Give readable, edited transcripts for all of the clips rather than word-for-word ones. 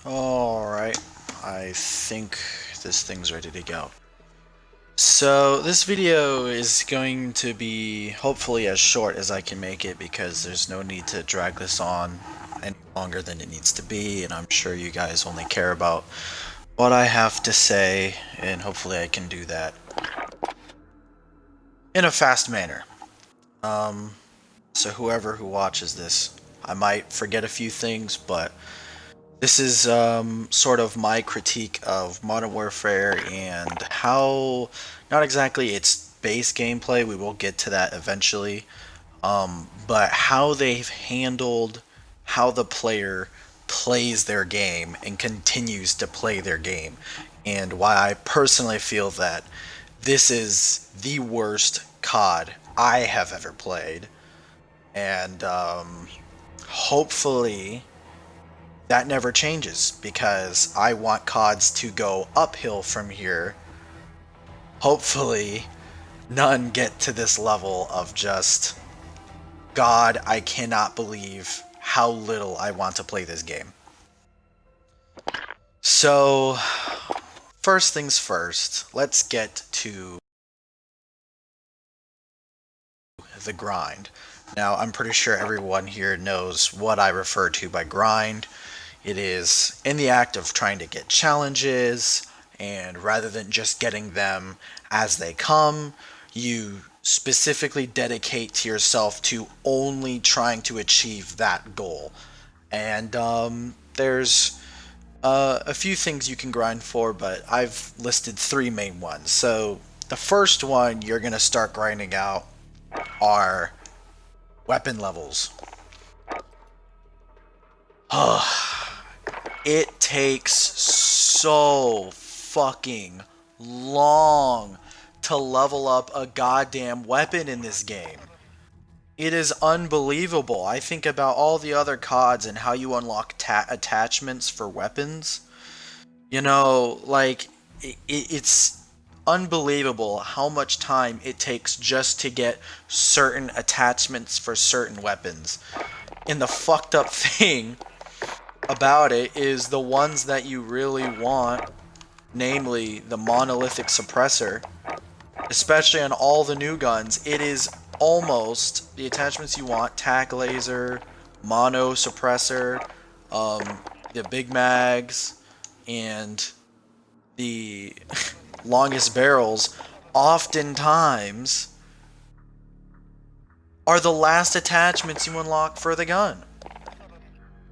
Alright, I think this thing's ready to go. So, this video is going to be hopefully as short as I can make it because there's no need to drag this on any longer than it needs to be, and I'm sure you guys only care about what I have to say, and hopefully I can do that in a fast manner. So whoever who watches this, I might forget a few things, but this is sort of my critique of Modern Warfare and how, not exactly its base gameplay, we will get to that eventually, but how they've handled how the player plays their game and continues to play their game, and why I personally feel that this is the worst COD I have ever played, and hopefully that never changes because I want CODs to go uphill from here. Hopefully, none get to this level of just, God, I cannot believe how little I want to play this game. So, first things first, let's get to the grind. Now, I'm pretty sure everyone here knows what I refer to by grind. It is in the act of trying to get challenges, and rather than just getting them as they come, you specifically dedicate to yourself to only trying to achieve that goal. And there's a few things you can grind for, but I've listed three main ones. So the first one you're going to start grinding out are weapon levels. It takes so fucking long to level up a goddamn weapon in this game. It is unbelievable. I think about all the other CODs and how you unlock attachments for weapons. It's unbelievable how much time it takes just to get certain attachments for certain weapons. And the fucked up thing about it is the ones that you really want, namely the monolithic suppressor, especially on all the new guns, it is almost the attachments you want: tac laser, mono suppressor, the big mags, and the longest barrels oftentimes are the last attachments you unlock for the gun.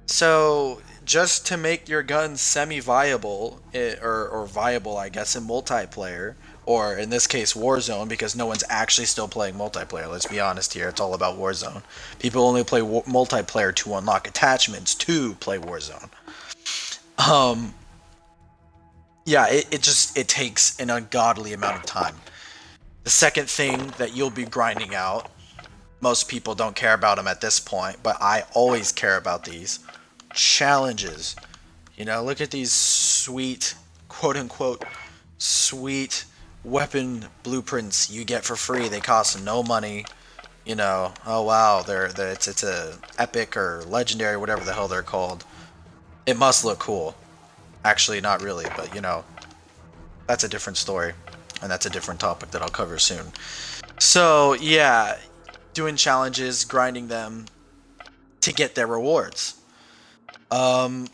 So just to make your gun semi-viable, or viable, I guess, in multiplayer, or in this case Warzone, because no one's actually still playing multiplayer. Let's be honest here; it's all about Warzone. People only play multiplayer to unlock attachments to play Warzone. Um, yeah, it takes an ungodly amount of time. The second thing that you'll be grinding out, most people don't care about them at this point, but I always care about these challenges. Look at these sweet, quote unquote, sweet weapon blueprints you get for free. They cost no money. Oh wow, it's a epic or legendary, whatever the hell they're called. It must look cool. Actually, not really, but that's a different story, and that's a different topic that I'll cover soon. So yeah, doing challenges, grinding them to get their rewards. Um,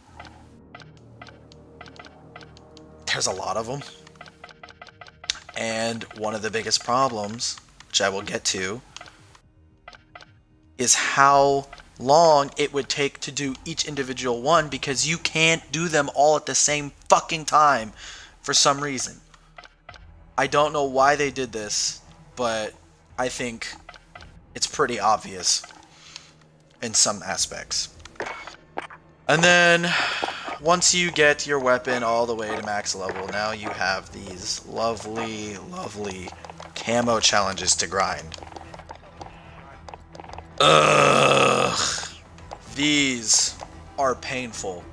there's a lot of them. And one of the biggest problems, which I will get to, is how long it would take to do each individual one because you can't do them all at the same fucking time for some reason. I don't know why they did this, but I think it's pretty obvious in some aspects. And then once you get your weapon all the way to max level, now you have these lovely, lovely camo challenges to grind. Ugh. These are painful.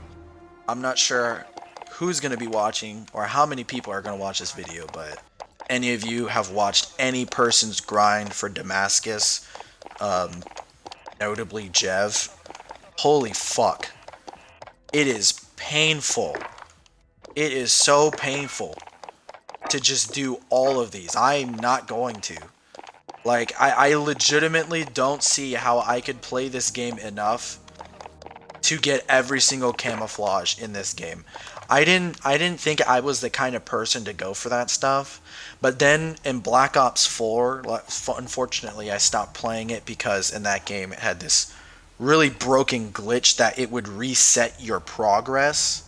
I'm not sure who's going to be watching or how many people are going to watch this video, but any of you have watched any person's grind for Damascus, notably Jev, holy fuck. It is painful. It is so painful to just do all of these. I'm not going to. Like, I legitimately don't see how I could play this game enough to get every single camouflage in this game. I didn't think I was the kind of person to go for that stuff. But then in Black Ops 4, unfortunately I stopped playing it because in that game it had this really broken glitch that it would reset your progress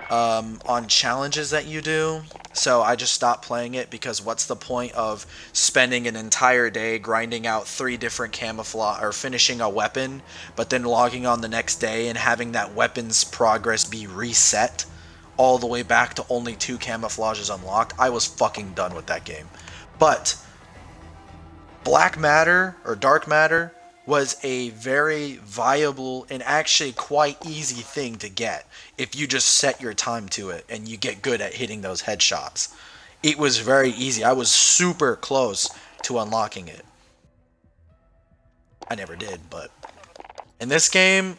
on challenges that you do. So I just stopped playing it because what's the point of spending an entire day grinding out 3 different camouflage or finishing a weapon, but then logging on the next day and having that weapon's progress be reset all the way back to only 2 camouflages unlocked? I was fucking done with that game. But Black Matter or Dark Matter was a very viable and actually quite easy thing to get if you just set your time to it and you get good at hitting those headshots. It was very easy. I was super close to unlocking it. I never did, but in this game,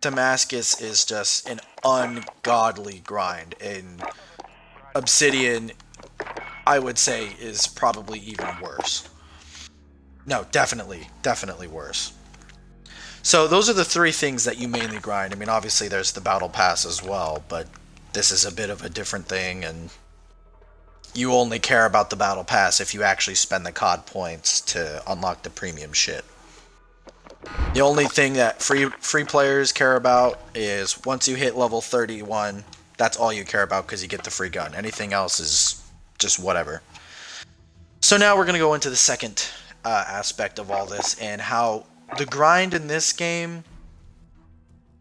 Damascus is just an ungodly grind, and Obsidian, I would say, is probably even worse. No, definitely worse. So those are the 3 things that you mainly grind. I mean, obviously there's the battle pass as well, but this is a bit of a different thing, and you only care about the battle pass if you actually spend the COD points to unlock the premium shit. The only thing that free players care about is once you hit level 31, that's all you care about because you get the free gun. Anything else is just whatever. So now we're going to go into the second aspect of all this and how the grind in this game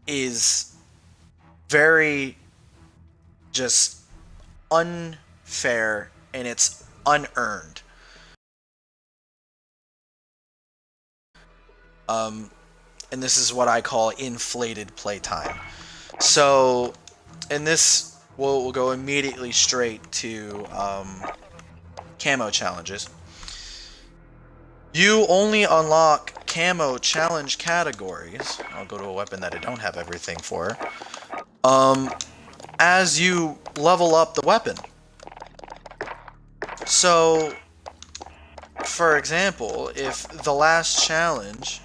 is very just unfair and it's unearned. And this is what I call inflated playtime. So in this, we'll go immediately straight to camo challenges. You only unlock camo challenge categories. I'll go to a weapon that I don't have everything for. As you level up the weapon. So, for example, if the last challenge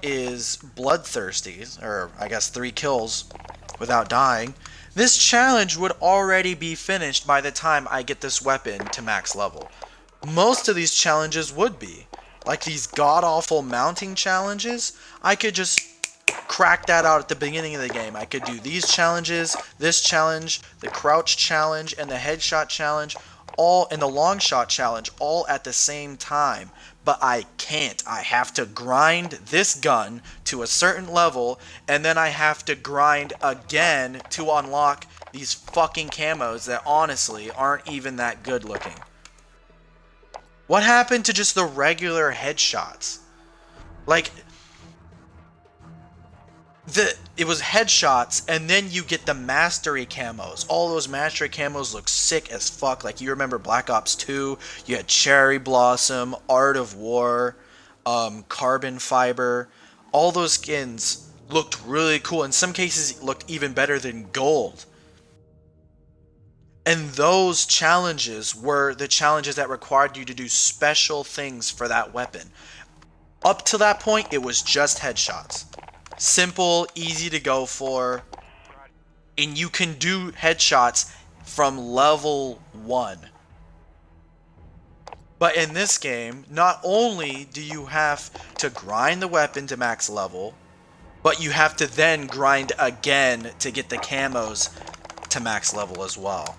is bloodthirsty, or I guess 3 kills without dying, this challenge would already be finished by the time I get this weapon to max level. Most of these challenges would be. Like these god-awful mounting challenges, I could just crack that out at the beginning of the game. I could do these challenges, this challenge, the crouch challenge, and the headshot challenge, all in the long shot challenge, all at the same time. But I can't. I have to grind this gun to a certain level, and then I have to grind again to unlock these fucking camos that honestly aren't even that good looking. What happened to just the regular headshots? Like, it was headshots, and then you get the mastery camos. All those mastery camos look sick as fuck. Like, you remember Black Ops 2, you had Cherry Blossom, Art of War, Carbon Fiber. All those skins looked really cool. In some cases, it looked even better than gold. And those challenges were the challenges that required you to do special things for that weapon. Up to that point, it was just headshots. Simple, easy to go for, and you can do headshots from level 1. But in this game, not only do you have to grind the weapon to max level, but you have to then grind again to get the camos to max level as well.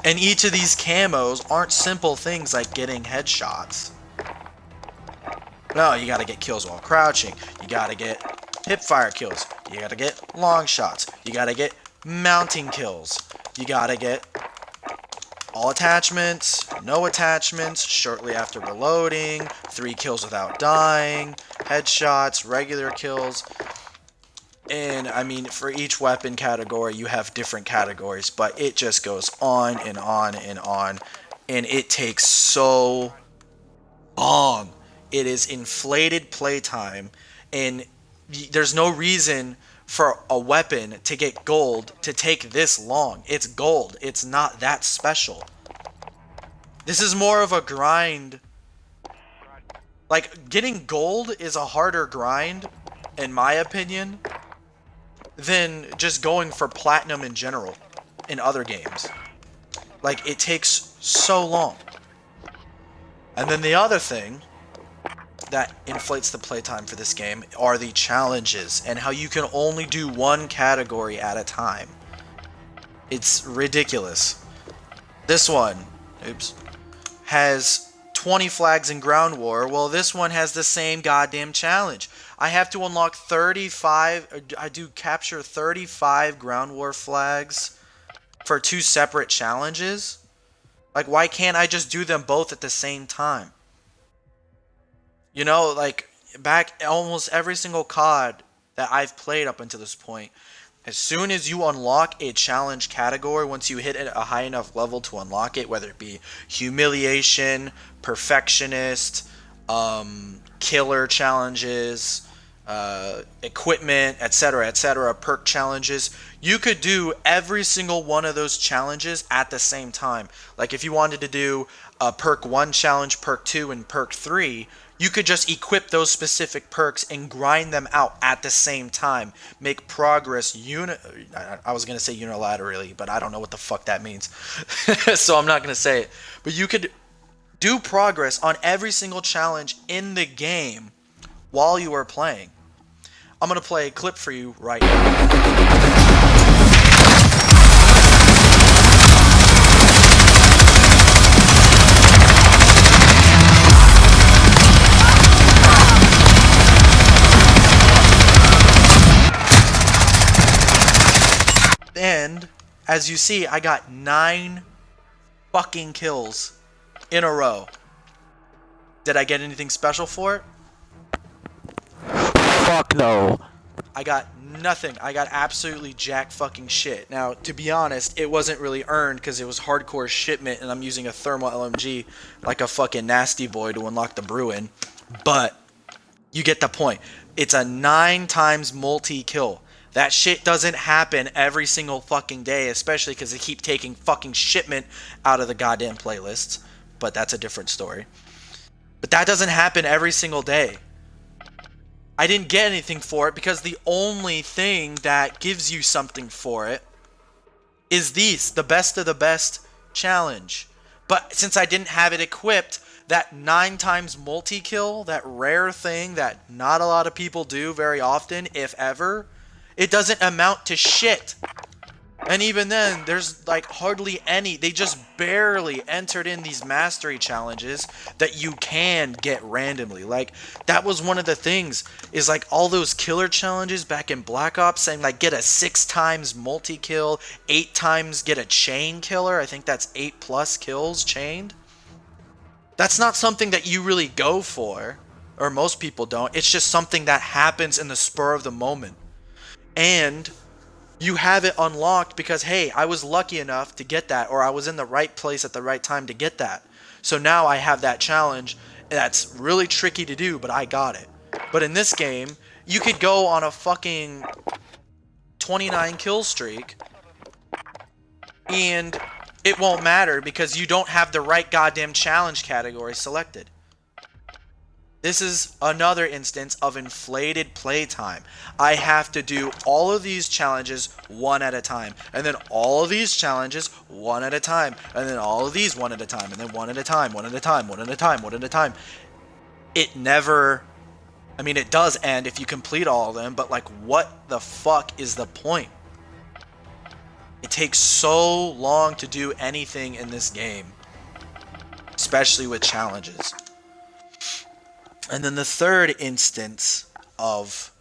And each of these camos aren't simple things like getting headshots. No, you gotta get kills while crouching. You gotta get hipfire kills. You gotta get long shots. You gotta get mounting kills. You gotta get all attachments, no attachments, shortly after reloading, 3 kills without dying, headshots, regular kills. And I mean, for each weapon category, you have different categories, but it just goes on and on and on, and it takes so long. It is inflated playtime, and There's no reason for a weapon to get gold to take this long. It's gold. It's not that special. This is more of a grind. Like, getting gold is a harder grind, in my opinion, than just going for platinum in general in other games. Like, it takes so long. And then the other thing that inflates the playtime for this game are the challenges and how you can only do one category at a time. It's ridiculous. This one, has 20 flags in ground war. Well, this one has the same goddamn challenge. I have to unlock 35, I do capture 35 ground war flags for 2 separate challenges. Like, why can't I just do them both at the same time? You know, like, back almost every single COD that I've played up until this point, as soon as you unlock a challenge category, once you hit a high enough level to unlock it, whether it be humiliation, perfectionist, killer challenges, equipment, etc., perk challenges, you could do every single one of those challenges at the same time. Like, if you wanted to do a perk 1 challenge, perk 2, and perk 3, you could just equip those specific perks and grind them out at the same time. Make progress I was going to say unilaterally, but I don't know what the fuck that means. So I'm not going to say it. But you could do progress on every single challenge in the game while you are playing. I'm going to play a clip for you right now. And as you see, I got 9 fucking kills in a row. Did I get anything special for it? Fuck no. I got nothing. I got absolutely jack fucking shit. Now, to be honest, it wasn't really earned because it was hardcore shipment and I'm using a thermal LMG like a fucking nasty boy to unlock the Bruin. But you get the point. It's a 9 times multi-kill. That shit doesn't happen every single fucking day, especially because they keep taking fucking shipment out of the goddamn playlists. But that's a different story. But that doesn't happen every single day. I didn't get anything for it because the only thing that gives you something for it is the best of the best challenge. But since I didn't have it equipped, that 9 times multi-kill, that rare thing that not a lot of people do very often, if ever, it doesn't amount to shit. And even then, there's like hardly any. They just barely entered in these mastery challenges that you can get randomly. Like, that was one of the things, is like all those killer challenges back in Black Ops saying like get a 6 times multi-kill, 8 times get a chain killer. I think that's 8+ kills chained. That's not something that you really go for, or most people don't. It's just something that happens in the spur of the moment. And you have it unlocked because, hey, I was lucky enough to get that, or I was in the right place at the right time to get that. So now I have that challenge that's really tricky to do, but I got it. But in this game, you could go on a fucking 29 kill streak and it won't matter because you don't have the right goddamn challenge category selected. This is another instance of inflated playtime. I have to do all of these challenges one at a time, and then all of these challenges one at a time, and then all of these one at a time, and then one at a time, one at a time, one at a time, one at a time. It never... I mean, it does end if you complete all of them, but like, what the fuck is the point? It takes so long to do anything in this game, especially with challenges. And then the third instance of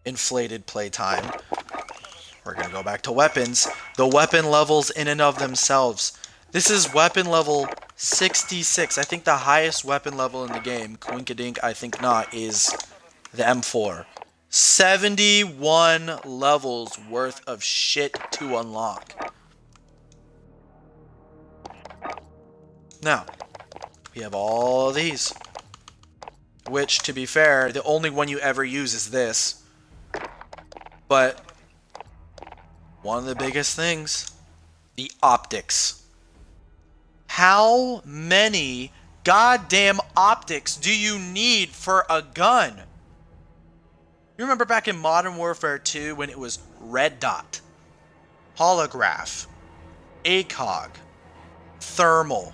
inflated playtime, we're going to go back to weapons. The weapon levels in and of themselves. This is weapon level 66. I think the highest weapon level in the game, Quinkadink, I think not, is the M4. 71 levels worth of shit to unlock. Now, we have all these. Which, to be fair, the only one you ever use is this. But one of the biggest things, the optics. How many goddamn optics do you need for a gun? You remember back in Modern Warfare 2 when it was red dot, holograph, ACOG, thermal.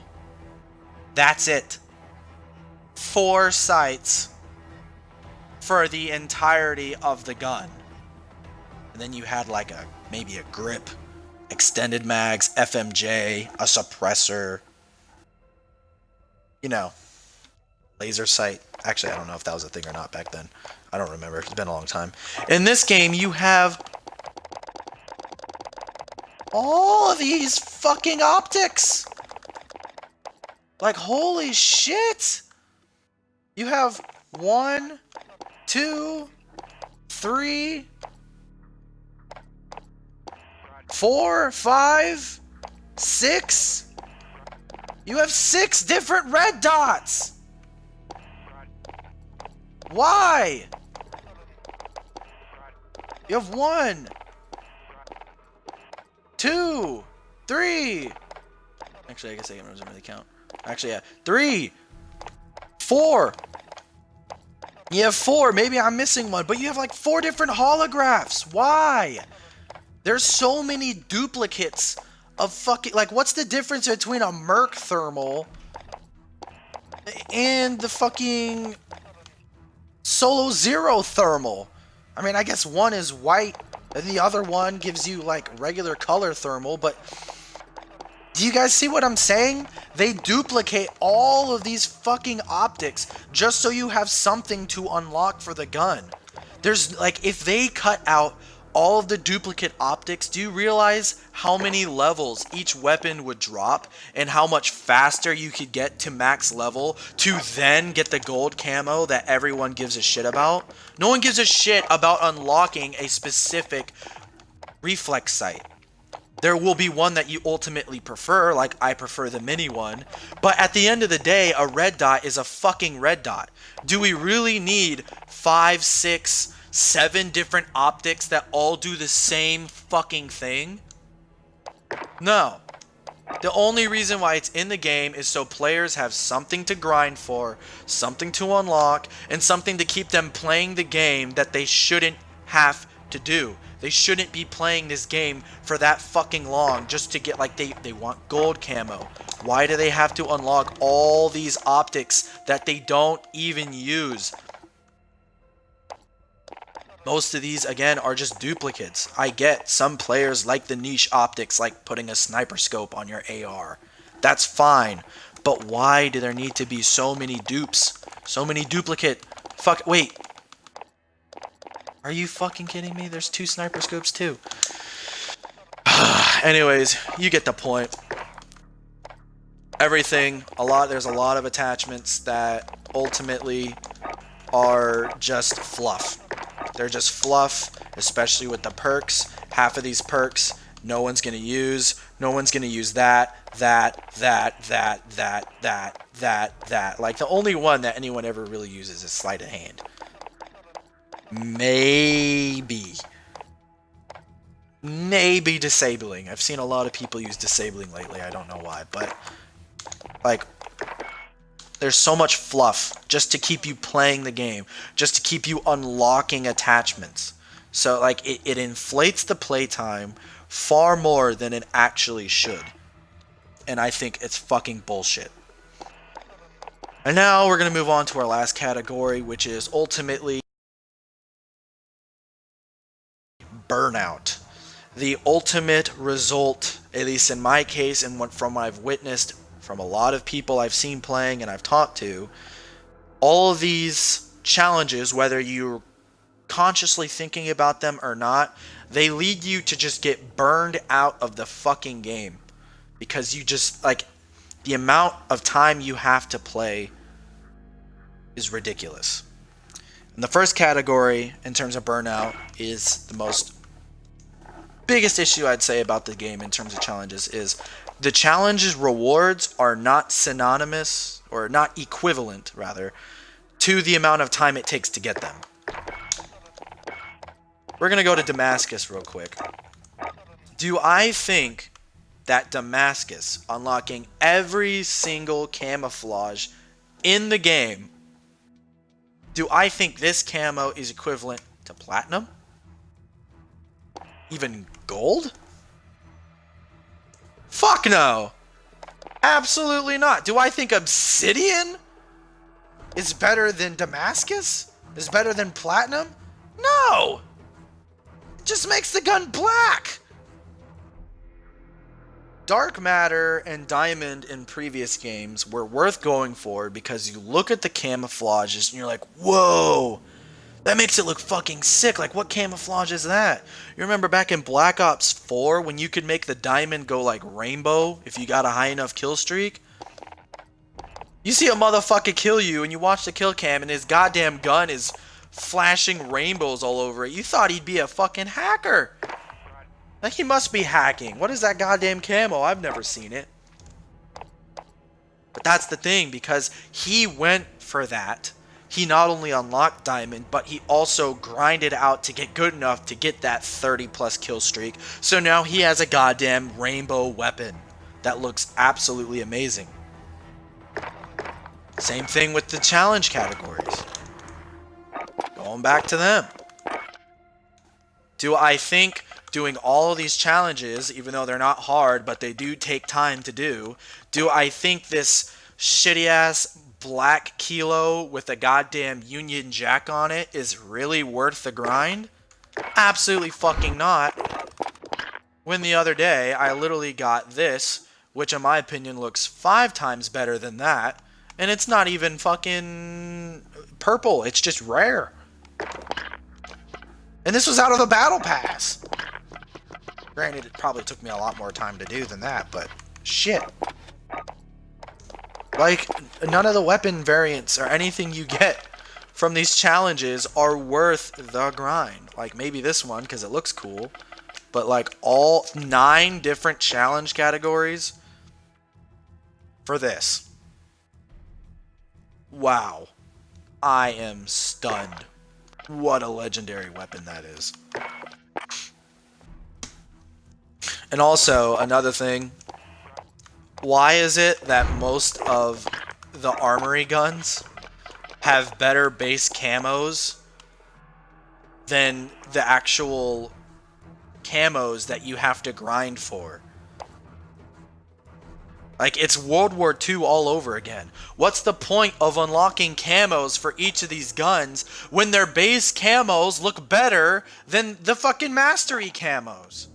That's it. 4 sights for the entirety of the gun. And then you had like maybe a grip, extended mags, FMJ, a suppressor, laser sight. Actually, I don't know if that was a thing or not back then. I don't remember. It's been a long time. In this game, you have all of these fucking optics. Like, holy shit. You have 1, 2, 3, 4, 5, 6. You have 6 different red dots. Why? You have 1, 2, 3. Actually, I guess it doesn't really count. Actually, yeah. 3, 4. You have 4. Maybe I'm missing one, but you have like 4 different holographs. Why? There's so many duplicates of fucking... Like, what's the difference between a Merc thermal and the fucking Solo Zero thermal? I mean, I guess one is white and the other one gives you like regular color thermal, but do you guys see what I'm saying? They duplicate all of these fucking optics just so you have something to unlock for the gun. There's like, if they cut out all of the duplicate optics, do you realize how many levels each weapon would drop and how much faster you could get to max level to then get the gold camo that everyone gives a shit about? No one gives a shit about unlocking a specific reflex sight. There will be one that you ultimately prefer, like I prefer the mini one, but at the end of the day, a red dot is a fucking red dot. Do we really need 5, 6, 7 different optics that all do the same fucking thing? No. The only reason why it's in the game is so players have something to grind for, something to unlock, and something to keep them playing the game that they shouldn't have to do. They shouldn't be playing this game for that fucking long just to get, like, they want gold camo. Why do they have to unlock all these optics that they don't even use? Most of these, again, are just duplicates. I get some players like the niche optics, like putting a sniper scope on your AR. That's fine. But why do there need to be so many dupes? So many duplicate... Fuck, wait. Are you fucking kidding me? There's 2 sniper scopes too. Anyways, you get the point. Everything, there's a lot of attachments that ultimately are just fluff. They're just fluff, especially with the perks. Half of these perks, no one's going to use. No one's going to use that. Like, the only one that anyone ever really uses is sleight of hand. Maybe disabling. I've seen a lot of people use disabling lately. I don't know why, but like, there's so much fluff just to keep you playing the game, just to keep you unlocking attachments. So like, it inflates the playtime far more than it actually should. And I think it's fucking bullshit. And now we're going to move on to our last category, which is ultimately Burnout. The ultimate result, at least in my case, and from what I've witnessed from a lot of people I've seen playing and I've talked to, all of these challenges, whether you're consciously thinking about them or not, they lead you to just get burned out of the fucking game. Because you just, like, the amount of time you have to play is ridiculous. And the first category, in terms of Burnout, is the biggest issue I'd say about the game in terms of challenges is the challenges rewards are not synonymous, or not equivalent, rather, to the amount of time it takes to get them. We're gonna go to Damascus real quick. Do I think that Damascus unlocking every single camouflage in the game, do I think this camo is equivalent to platinum? Even gold? Fuck no! Absolutely not. Do I think obsidian is better than Damascus? Is better than platinum? No! It just makes the gun black! Dark matter and diamond in previous games were worth going for because you look at the camouflages and you're like, whoa, that makes it look fucking sick. Like, what camouflage is that? You remember back in Black Ops 4 when you could make the diamond go like rainbow if you got a high enough kill streak? You see a motherfucker kill you and you watch the kill cam and his goddamn gun is flashing rainbows all over it. You thought he'd be a fucking hacker. Like, he must be hacking. What is that goddamn camo? I've never seen it. But that's the thing, because he went for that. He not only unlocked diamond, but he also grinded out to get good enough to get that 30 plus kill streak. So now he has a goddamn rainbow weapon that looks absolutely amazing. Same thing with the challenge categories. Going back to them. Do I think doing all of these challenges, even though they're not hard, but they do take time to do I think this shitty-ass black kilo with a goddamn Union Jack on it is really worth the grind? Absolutely fucking not. When the other day, I literally got this, which in my opinion looks 5 times better than that, and it's not even fucking purple, it's just rare. And this was out of the battle pass. Granted, it probably took me a lot more time to do than that, but shit. Like, none of the weapon variants or anything you get from these challenges are worth the grind. Like, maybe this one, because it looks cool. But, like, all 9 different challenge categories for this. Wow. I am stunned. What a legendary weapon that is. And also, another thing, why is it that most of the armory guns have better base camos than the actual camos that you have to grind for? Like, it's World War II all over again. What's the point of unlocking camos for each of these guns when their base camos look better than the fucking mastery camos?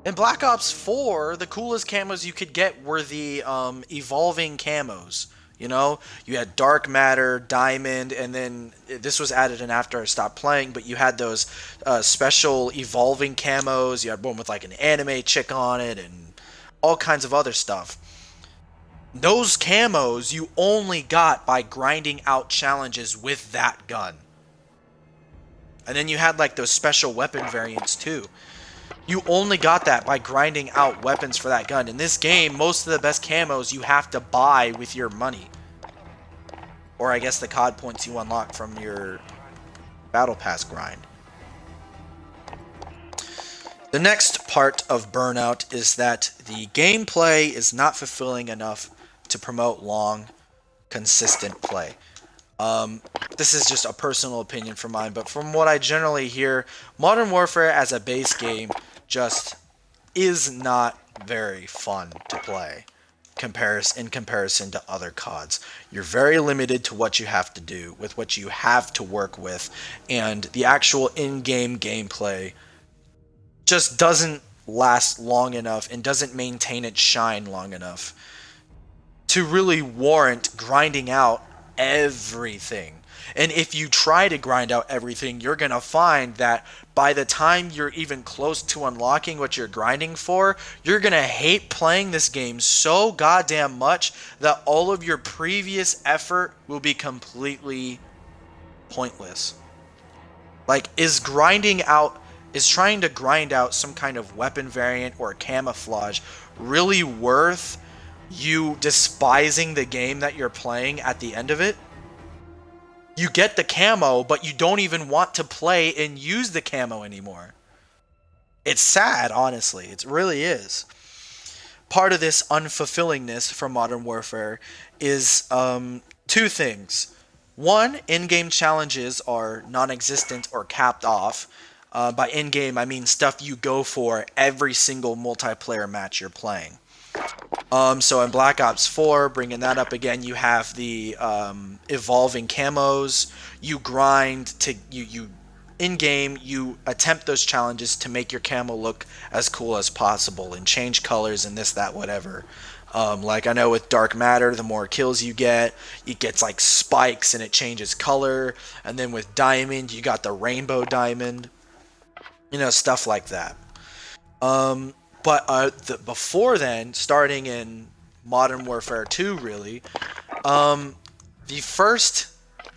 In Black Ops 4, the coolest camos you could get were the evolving camos. You know, you had dark matter, diamond, and then this was added in after I stopped playing, but you had those special evolving camos. You had one with like an anime chick on it and all kinds of other stuff. Those camos you only got by grinding out challenges with that gun. And then you had like those special weapon variants too. You only got that by grinding out weapons for that gun. In this game, most of the best camos you have to buy with your money. Or I guess the COD points you unlock from your Battle Pass grind. The next part of Burnout is that the gameplay is not fulfilling enough to promote long, consistent play. This is just a personal opinion from mine, but from what I generally hear, Modern Warfare as a base game just is not very fun to play in comparison to other CODs. You're very limited to what you have to do, with what you have to work with, and the actual in-game gameplay just doesn't last long enough and doesn't maintain its shine long enough to really warrant grinding out everything. And if you try to grind out everything, you're going to find that by the time you're even close to unlocking what you're grinding for, you're going to hate playing this game so goddamn much that all of your previous effort will be completely pointless. Like, is trying to grind out some kind of weapon variant or camouflage really worth you despising the game that you're playing at the end of it? You get the camo, but you don't even want to play and use the camo anymore. It's sad, honestly. It really is. Part of this unfulfillingness from Modern Warfare is two things. One, in-game challenges are non-existent or capped off. By in-game, I mean stuff you go for every single multiplayer match you're playing. So in Black Ops 4, bringing that up again, you have the evolving camos. You grind to you in game. You attempt those challenges to make your camo look as cool as possible and change colors and this, that, whatever. Like I know with Dark Matter, the more kills you get, it gets like spikes and it changes color. And then with Diamond, you got the rainbow diamond. Stuff like that. But before then, starting in Modern Warfare 2, really, the first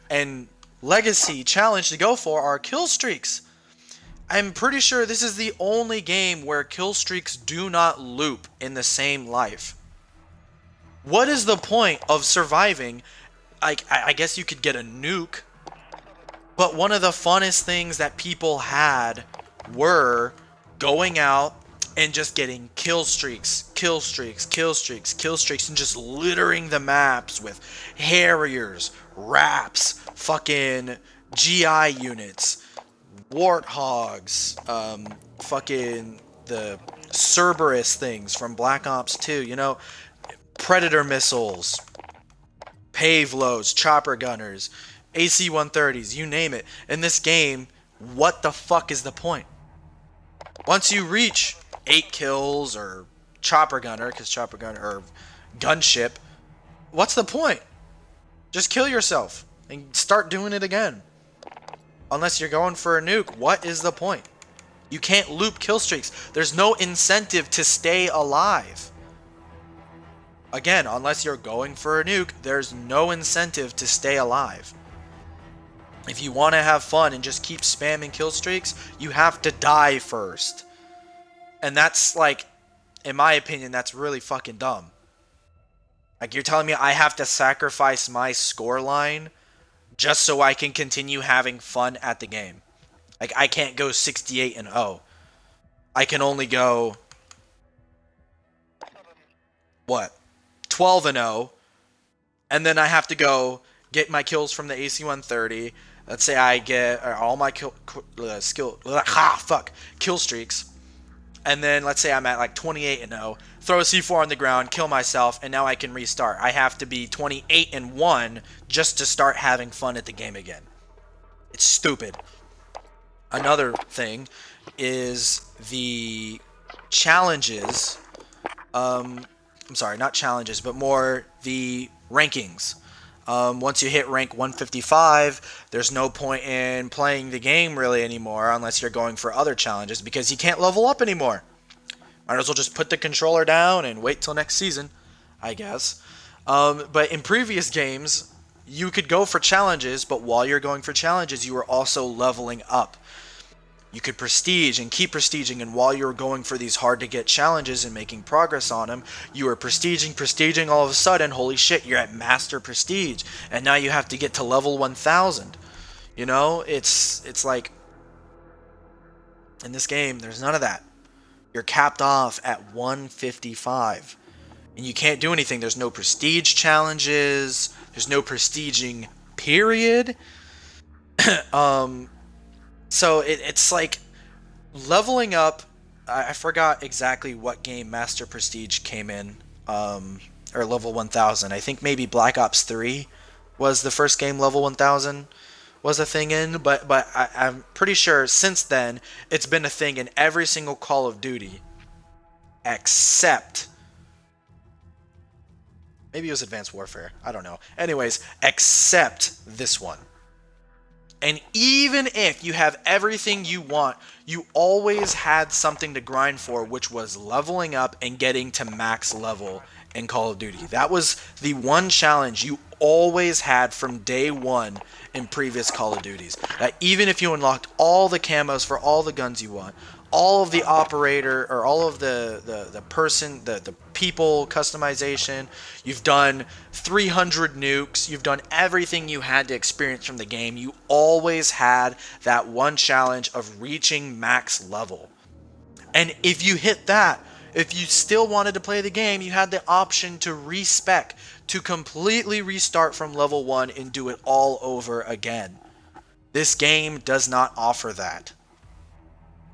and legacy challenge to go for are kill streaks. I'm pretty sure this is the only game where kill streaks do not loop in the same life. What is the point of surviving? I guess you could get a nuke, but one of the funnest things that people had were going out and just getting kill streaks, kill streaks, kill streaks, kill streaks, and just littering the maps with Harriers, Raps, fucking GI units, Warthogs, fucking the Cerberus things from Black Ops 2, Predator missiles, Pave loads, chopper gunners, AC-130s, you name it. In this game, what the fuck is the point? Once you reach 8 kills or chopper gunner, because chopper gunner or gunship, what's the point? Just kill yourself and start doing it again. Unless you're going for a nuke, what is the point? You can't loop kill streaks. There's no incentive to stay alive. Again, unless you're going for a nuke, there's no incentive to stay alive. If you want to have fun and just keep spamming kill streaks, you have to die first. And that's like, in my opinion, that's really fucking dumb. Like, you're telling me I have to sacrifice my score line just so I can continue having fun at the game. Like, I can't go 68-0. I can only go, what, 12-0. And then I have to go get my kills from the AC-130. Let's say I get all my kill streaks. And then let's say I'm at like 28-0, throw a C4 on the ground, kill myself, and now I can restart. I have to be 28-1 just to start having fun at the game again. It's stupid. Another thing is the challenges. I'm sorry, not challenges, but more the rankings. Once you hit rank 155, there's no point in playing the game really anymore unless you're going for other challenges because you can't level up anymore. Might as well just put the controller down and wait till next season, I guess. But in previous games, you could go for challenges, but while you're going for challenges, you were also leveling up. You could prestige and keep prestiging, and while you were going for these hard-to-get challenges and making progress on them, you were prestiging, all of a sudden, holy shit, you're at Master Prestige, and now you have to get to level 1000. It's like, in this game, there's none of that. You're capped off at 155, and you can't do anything. There's no prestige challenges, there's no prestiging, period. So it's like leveling up. I forgot exactly what game Master Prestige came in, or level 1000. I think maybe Black Ops 3 was the first game level 1000 was a thing in, but I'm pretty sure since then it's been a thing in every single Call of Duty, except maybe it was Advanced Warfare. I don't know. Anyways, except this one. And even if you have everything you want, you always had something to grind for, which was leveling up and getting to max level in Call of Duty. That was the one challenge you always had from day one in previous Call of Duties. That even if you unlocked all the camos for all the guns you want, all of the operator or all of the people customization, you've done 300 nukes, you've done everything you had to experience from the game, you always had that one challenge of reaching max level. And if you hit that, if you still wanted to play the game, you had the option to respec, to completely restart from level 1 and do it all over again. This game does not offer that.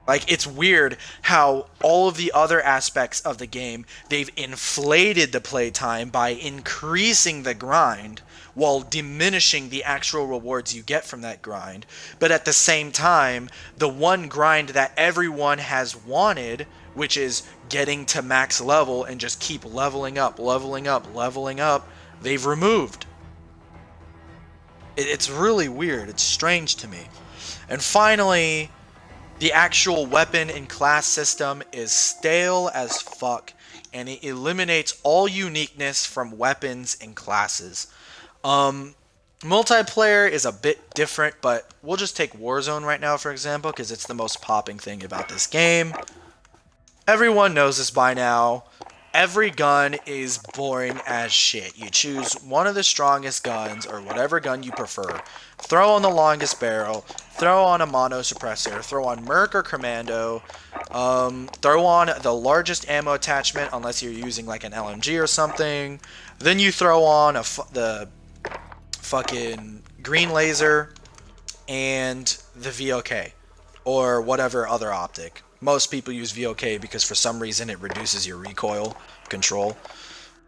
Like, it's weird how all of the other aspects of the game, they've inflated the playtime by increasing the grind while diminishing the actual rewards you get from that grind. But at the same time, the one grind that everyone has wanted, which is getting to max level and just keep leveling up, they've removed. It's really weird. It's strange to me. And finally, the actual weapon and class system is stale as fuck, and it eliminates all uniqueness from weapons and classes. Multiplayer is a bit different, but we'll just take Warzone right now, for example, because it's the most popping thing about this game. Everyone knows this by now. Every gun is boring as shit. You choose one of the strongest guns, or whatever gun you prefer, throw on the longest barrel, throw on a mono suppressor, throw on Merc or Commando, throw on the largest ammo attachment unless you're using like an LMG or something, then you throw on the fucking green laser and the VOK or whatever other optic. Most people use VOK because for some reason it reduces your recoil control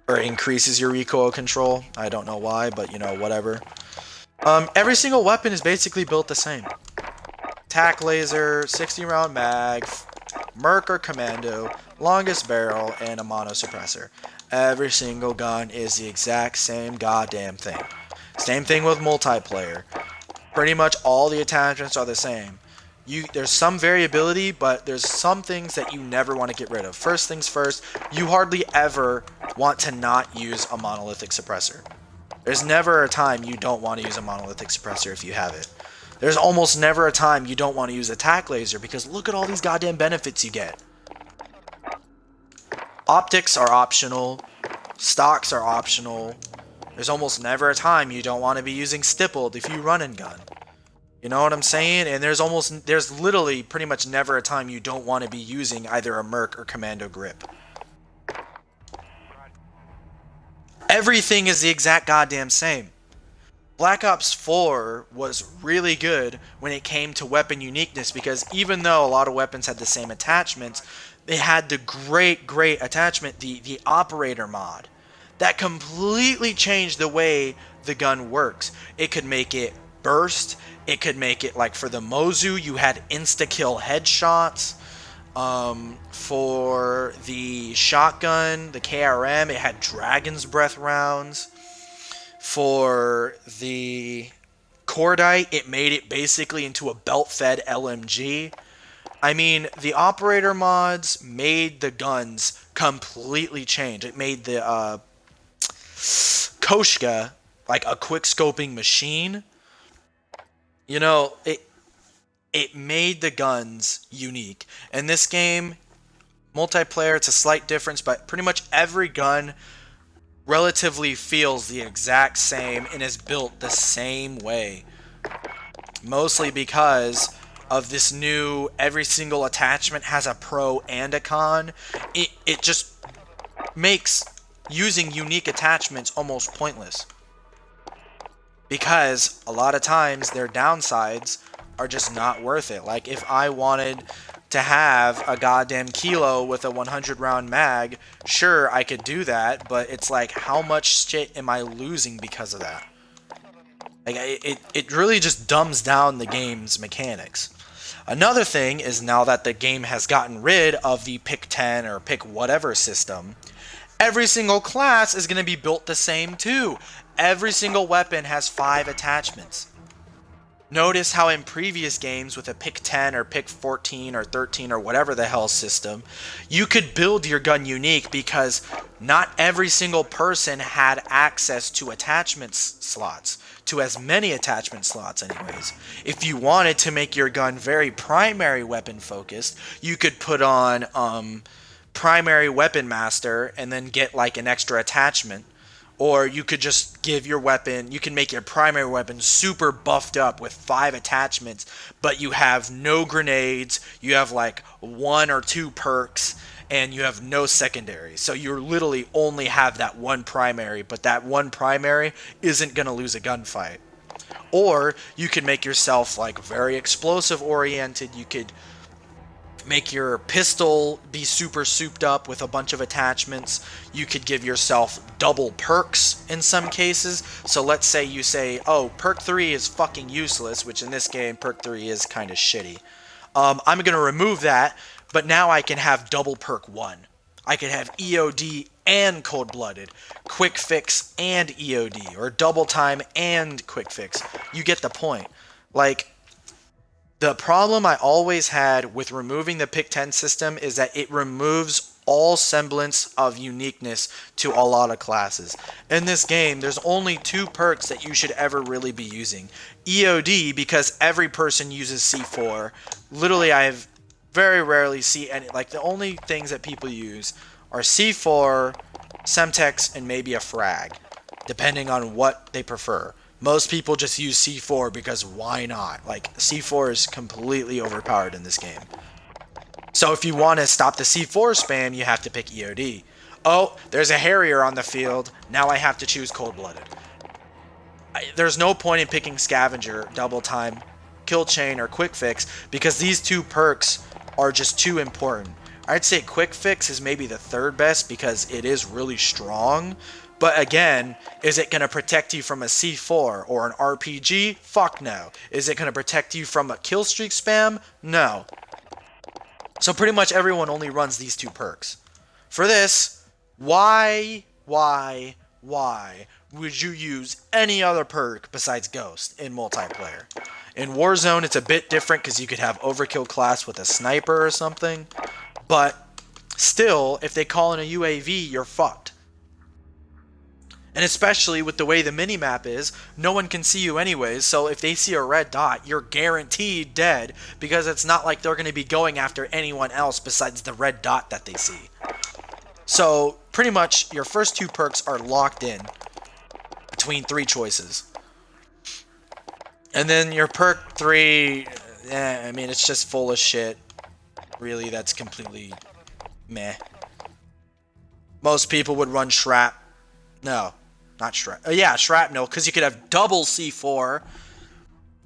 or increases your recoil control. I don't know why, but you know, whatever. Every single weapon is basically built the same. Tac laser, 60 round mag, Merc or Commando, longest barrel, and a mono suppressor. Every single gun is the exact same goddamn thing. Same thing with multiplayer. Pretty much all the attachments are the same. There's some variability, but there's some things that you never want to get rid of. First things first, you hardly ever want to not use a monolithic suppressor. There's never a time you don't want to use a monolithic suppressor if you have it. There's almost never a time you don't want to use a tac laser because look at all these goddamn benefits you get. Optics are optional. Stocks are optional. There's almost never a time you don't want to be using stippled if you run and gun. You know what I'm saying? And there's literally pretty much never a time you don't want to be using either a Merc or Commando grip. Everything is the exact goddamn same. Black Ops 4 was really good when it came to weapon uniqueness because even though a lot of weapons had the same attachments, they had the great attachment, the operator mod. That completely changed the way the gun works. It could make it burst. It could make it, like for the Mozu, you had insta-kill headshots. For the shotgun, the KRM, it had Dragon's Breath rounds. For the Cordite, it made it basically into a belt-fed LMG. I mean, the operator mods made the guns completely change. It made the Koshka like a quick-scoping machine. You know, it made the guns unique. In this game, multiplayer, it's a slight difference, but pretty much every gun relatively feels the exact same and is built the same way. Mostly because of this new, every single attachment has a pro and a con. It just makes using unique attachments almost pointless. Because a lot of times their downsides are just not worth it. Like if I wanted to have a goddamn kilo with a 100 round mag, sure I could do that, but it's like how much shit am I losing because of that? Like it really just dumbs down the game's mechanics. Another thing is now that the game has gotten rid of the pick 10 or pick whatever system, every single class is going to be built the same too. Every single weapon has 5 attachments. Notice how in previous games with a pick 10 or pick 14 or 13 or whatever the hell system, you could build your gun unique because not every single person had access to attachment slots, to as many attachment slots anyways. If you wanted to make your gun very primary weapon focused, you could put on primary weapon master and then get like an extra attachment. Or you could just give your weapon, you can make your primary weapon super buffed up with 5 attachments, but you have no grenades, you have like 1 or 2 perks, and you have no secondary. So you literally only have that one primary, but that one primary isn't going to lose a gunfight. Or you could make yourself like very explosive oriented, you could make your pistol be super souped up with a bunch of attachments. You could give yourself double perks in some cases. So let's say you say, oh, perk 3 is fucking useless, which in this game, perk 3 is kind of shitty. I'm going to remove that, but now I can have double perk 1. I can have EOD and cold-blooded, quick fix and EOD, or double time and quick fix. You get the point. Like, the problem I always had with removing the pick 10 system is that it removes all semblance of uniqueness to a lot of classes. In this game, there's only 2 perks that you should ever really be using. EOD, because every person uses C4. Literally, I've very rarely see any, like the only things that people use are C4, Semtex, and maybe a frag, depending on what they prefer. Most people just use C4 because why not? Like, C4 is completely overpowered in this game. So if you want to stop the C4 spam, you have to pick EOD. Oh, there's a Harrier on the field. Now I have to choose cold-blooded. There's no point in picking Scavenger, Double Time, Kill Chain, or Quick Fix because these 2 perks are just too important. I'd say Quick Fix is maybe the 3rd best because it is really strong. But again, is it going to protect you from a C4 or an RPG? Fuck no. Is it going to protect you from a kill streak spam? No. So pretty much everyone only runs these 2 perks. For this, why would you use any other perk besides Ghost in multiplayer? In Warzone, it's a bit different because you could have Overkill class with a sniper or something. But still, if they call in a UAV, you're fucked. And especially with the way the minimap is, no one can see you anyways, so if they see a red dot, you're guaranteed dead, because it's not like they're going to be going after anyone else besides the red dot that they see. So, pretty much, your first 2 perks are locked in between 3 choices. And then your perk 3, I mean, it's just full of shit. Really, that's completely meh. Most people would run Shrap. No. Not shrapnel, because you could have double C4.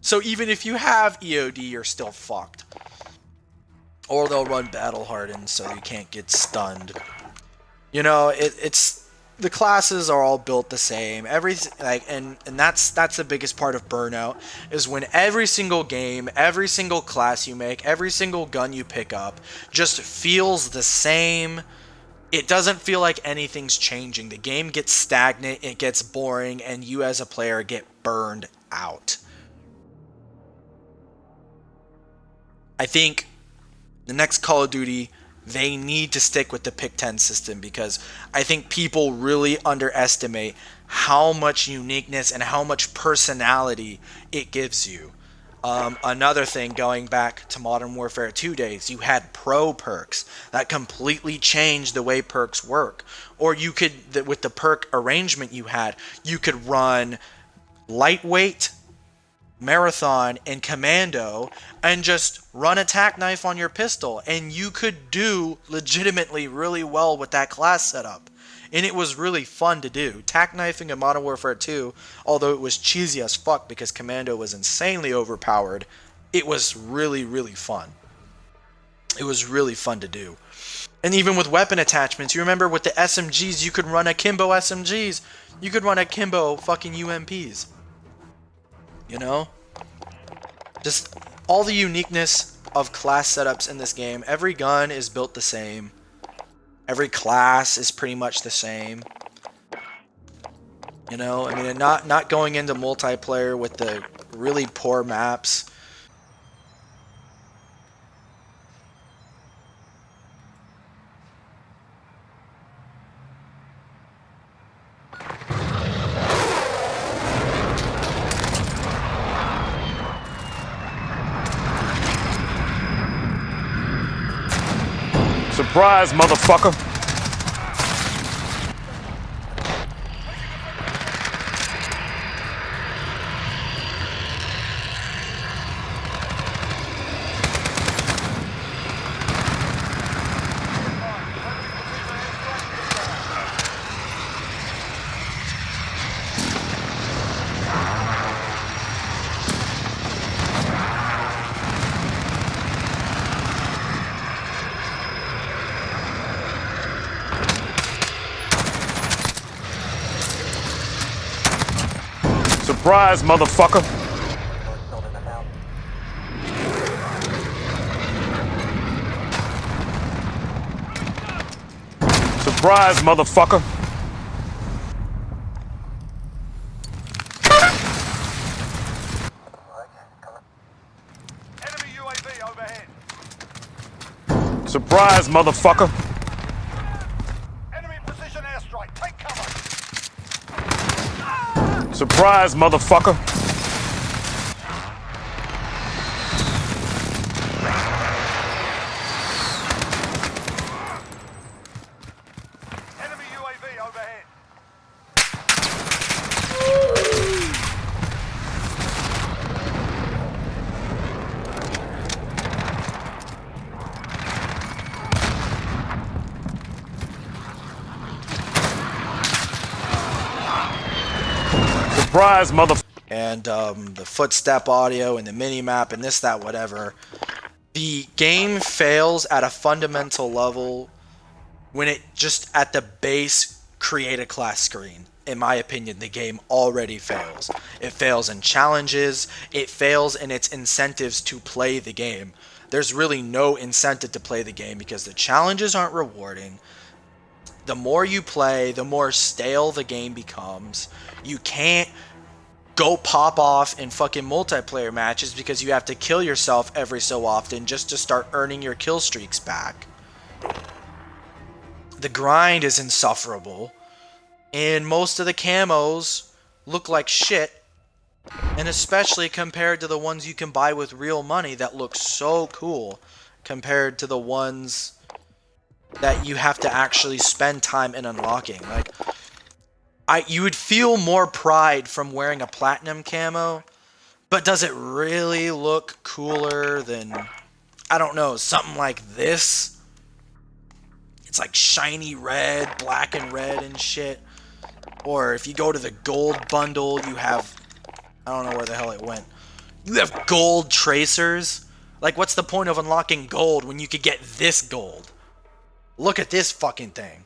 So even if you have EOD, you're still fucked. Or they'll run battle hardened so you can't get stunned. You know, it's the classes are all built the same. And that's the biggest part of Burnout is when every single game, every single class you make, every single gun you pick up just feels the same. It doesn't feel like anything's changing. The game gets stagnant, it gets boring, and you as a player get burned out. I think the next Call of Duty, they need to stick with the pick 10 system because I think people really underestimate how much uniqueness and how much personality it gives you. Another thing, going back to Modern Warfare 2 days, you had pro perks that completely changed the way perks work. Or you could, with the perk arrangement you had, you could run lightweight, marathon, and commando and just run attack knife on your pistol. And you could do legitimately really well with that class setup. And it was really fun to do. Tack knifing in Modern Warfare 2, although it was cheesy as fuck because Commando was insanely overpowered, it was really, really fun. It was really fun to do. And even with weapon attachments, you remember with the SMGs, you could run akimbo SMGs. You could run akimbo fucking UMPs. You know? Just all the uniqueness of class setups in this game. Every gun is built the same. Every class is pretty much the same. You know, I mean, not going into multiplayer with really poor maps. Surprise, motherfucker. Surprise, motherfucker. Surprise, motherfucker. Enemy UAV overhead. Surprise, motherfucker. Enemy precision airstrike. Take cover. Surprise, motherfucker. Enemy UAV overhead. Surprise, motherfucker. And the footstep audio and the mini-map and this, that, whatever. The game fails at a fundamental level when it just at the base create a class screen. In my opinion, the game already fails. It fails in challenges. It fails in its incentives to play the game. There's really no incentive to play the game because the challenges aren't rewarding. The more you play, the more stale the game becomes. You can't go pop off in fucking multiplayer matches because you have to kill yourself every so often just to start earning your kill streaks back. The grind is insufferable, and most of the camos look like shit, and especially compared to the ones you can buy with real money that look so cool compared to the ones that you have to actually spend time in unlocking. Like, you would feel more pride from wearing a platinum camo, but does it really look cooler than, I don't know, something like this? It's like shiny red, black and red and shit. Or if you go to the gold bundle, you have, I don't know where the hell it went. You have gold tracers. Like, what's the point of unlocking gold when you could get this gold? Look at this fucking thing.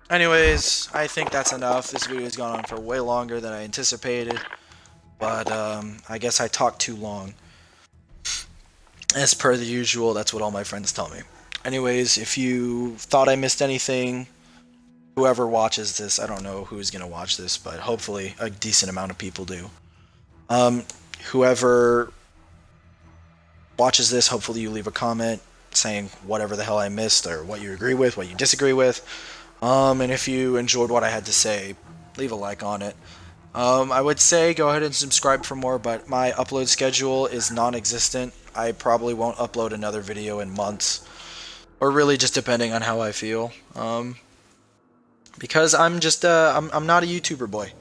Anyways, I think that's enough. This video's gone on for way longer than I anticipated. But, I guess I talked too long. As per the usual, that's what all my friends tell me. Anyways, if you thought I missed anything, whoever watches this, I don't know who's going to watch this, but hopefully a decent amount of people do. Whoever watches this, hopefully you leave a comment saying whatever the hell I missed or what you agree with, what you disagree with. And if you enjoyed what I had to say, leave a like on it. I would say go ahead and subscribe for more, but my upload schedule is non-existent. I probably won't upload another video in months, or really just depending on how I feel. Because I'm just I'm not a YouTuber boy.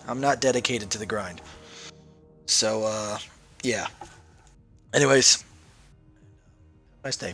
I'm not dedicated to the grind. So yeah. Anyways, nice day.